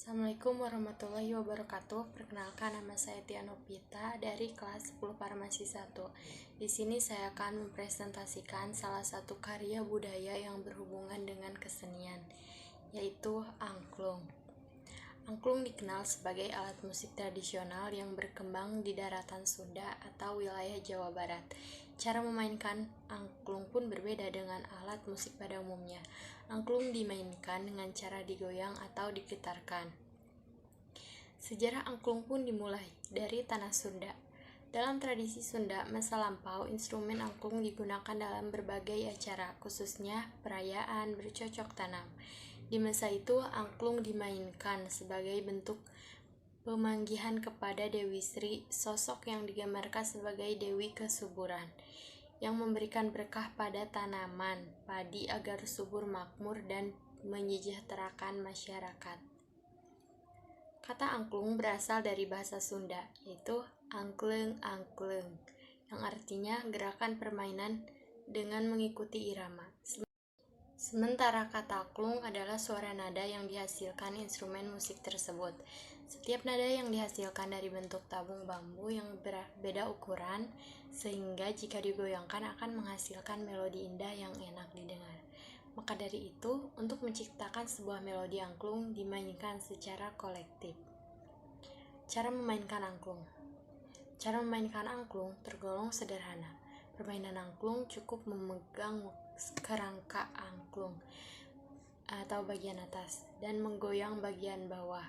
Assalamualaikum warahmatullahi wabarakatuh. Perkenalkan, nama saya Tia Novita dari kelas 10 Farmasi 1. Di sini saya akan mempresentasikan salah satu karya budaya yang berhubungan dengan kesenian, yaitu angklung. Angklung dikenal sebagai alat musik tradisional yang berkembang di daratan Sunda atau wilayah Jawa Barat. Cara memainkan angklung pun berbeda dengan alat musik pada umumnya. Angklung dimainkan dengan cara digoyang atau digetarkan. Sejarah angklung pun dimulai dari tanah Sunda. Dalam tradisi Sunda masa lampau, instrumen angklung digunakan dalam berbagai acara, khususnya perayaan bercocok tanam. Di masa itu, angklung dimainkan sebagai bentuk pemanggihan kepada Dewi Sri, sosok yang digambarkan sebagai Dewi Kesuburan, yang memberikan berkah pada tanaman padi agar subur makmur dan menyejahterakan masyarakat. Kata angklung berasal dari bahasa Sunda, yaitu angkleng-angkleng, yang artinya gerakan permainan dengan mengikuti irama. Sementara kata klung adalah suara nada yang dihasilkan instrumen musik tersebut. Setiap nada yang dihasilkan dari bentuk tabung bambu yang berbeda ukuran, sehingga jika digoyangkan akan menghasilkan melodi indah yang enak didengar. Maka dari itu, untuk menciptakan sebuah melodi angklung dimainkan secara kolektif. Cara memainkan angklung. Cara memainkan angklung tergolong sederhana. Permainan angklung cukup memegang kerangka angklung atau bagian atas dan menggoyang bagian bawah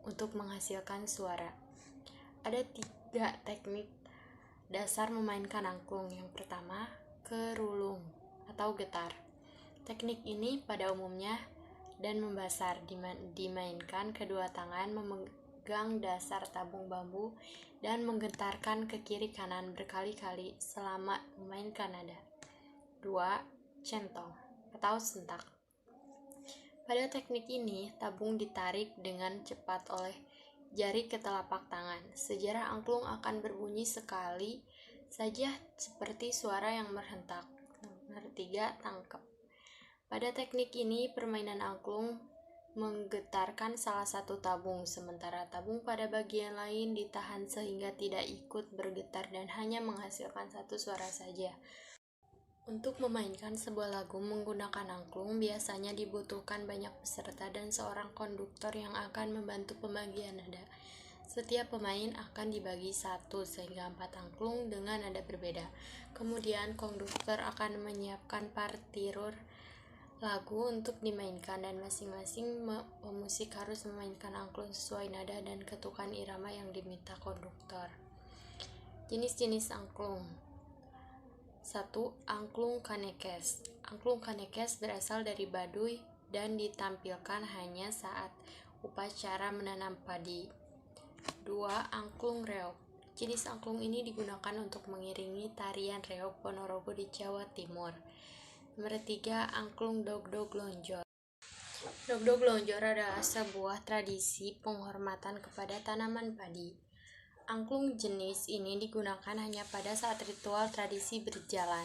untuk menghasilkan suara. Ada 3 teknik dasar memainkan angklung. Yang pertama, kerulung atau getar. Teknik ini pada umumnya dan membasar dimainkan kedua tangan memegang dasar tabung bambu dan menggetarkan ke kiri kanan berkali-kali selama memainkan nada. 2. Centong atau sentak. Pada teknik ini, tabung ditarik dengan cepat oleh jari ke telapak tangan. Sejarah angklung akan berbunyi sekali saja seperti suara yang berhentak. Nomor 3. Tangkep. Pada teknik ini, permainan angklung menggetarkan salah satu tabung, sementara tabung pada bagian lain ditahan sehingga tidak ikut bergetar dan hanya menghasilkan satu suara saja. Untuk memainkan sebuah lagu menggunakan angklung biasanya dibutuhkan banyak peserta dan seorang konduktor yang akan membantu pembagian nada. Setiap pemain akan dibagi 1 sehingga 4 angklung dengan nada berbeda. Kemudian konduktor akan menyiapkan partitur lagu untuk dimainkan dan masing-masing pemusik harus memainkan angklung sesuai nada dan ketukan irama yang diminta konduktor. Jenis-jenis angklung. 1. Angklung kanekes. Angklung kanekes berasal dari Baduy dan ditampilkan hanya saat upacara menanam padi. 2. Angklung reog. Jenis angklung ini digunakan untuk mengiringi tarian reog Ponorogo di Jawa Timur. Nomor 3. Angklung dogdog lonjor. Dogdog lonjor adalah sebuah tradisi penghormatan kepada tanaman padi. Angklung jenis ini digunakan hanya pada saat ritual tradisi berjalan.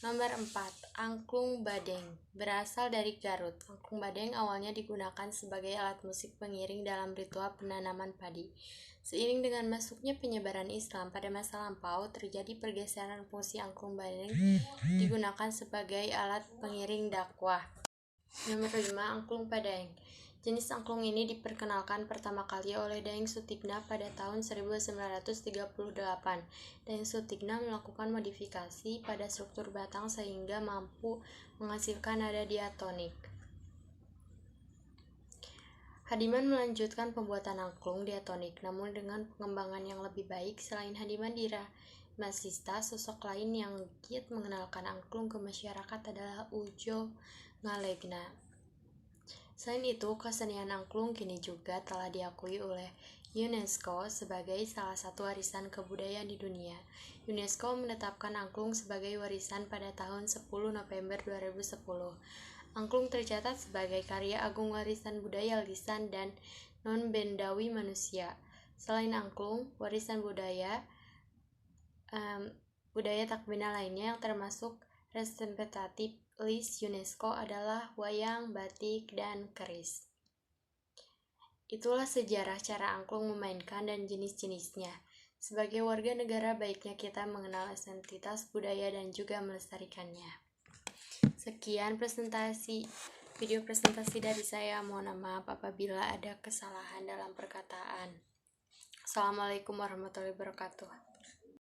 Nomor 4. Angklung badeng. Berasal dari Garut. Angklung badeng awalnya digunakan sebagai alat musik pengiring dalam ritual penanaman padi. Seiring dengan masuknya penyebaran Islam pada masa lampau, terjadi pergeseran fungsi angklung badeng digunakan sebagai alat pengiring dakwah. Nomor 5. Angklung padang. Jenis angklung ini diperkenalkan pertama kali oleh Daeng Sutikna pada tahun 1938. Daeng Sutikna melakukan modifikasi pada struktur batang sehingga mampu menghasilkan nada diatonik. Hadiman melanjutkan pembuatan angklung diatonik, namun dengan pengembangan yang lebih baik. Selain Hadiman Dira Masista, sosok lain yang giat mengenalkan angklung ke masyarakat adalah Ujo Ngalegna. Selain itu, kesenian angklung kini juga telah diakui oleh UNESCO sebagai salah satu warisan kebudayaan di dunia. UNESCO menetapkan angklung sebagai warisan pada tahun 10 November 2010. Angklung tercatat sebagai karya agung warisan budaya lisan dan non-bendawi manusia. Selain angklung, warisan budaya takbina lainnya yang termasuk representatif list UNESCO adalah wayang, batik, dan keris. Itulah sejarah cara angklung memainkan dan jenis-jenisnya. Sebagai warga negara, baiknya kita mengenal identitas budaya dan juga melestarikannya. Sekian video presentasi dari saya. Mohon maaf apabila ada kesalahan dalam perkataan. Assalamualaikum warahmatullahi wabarakatuh.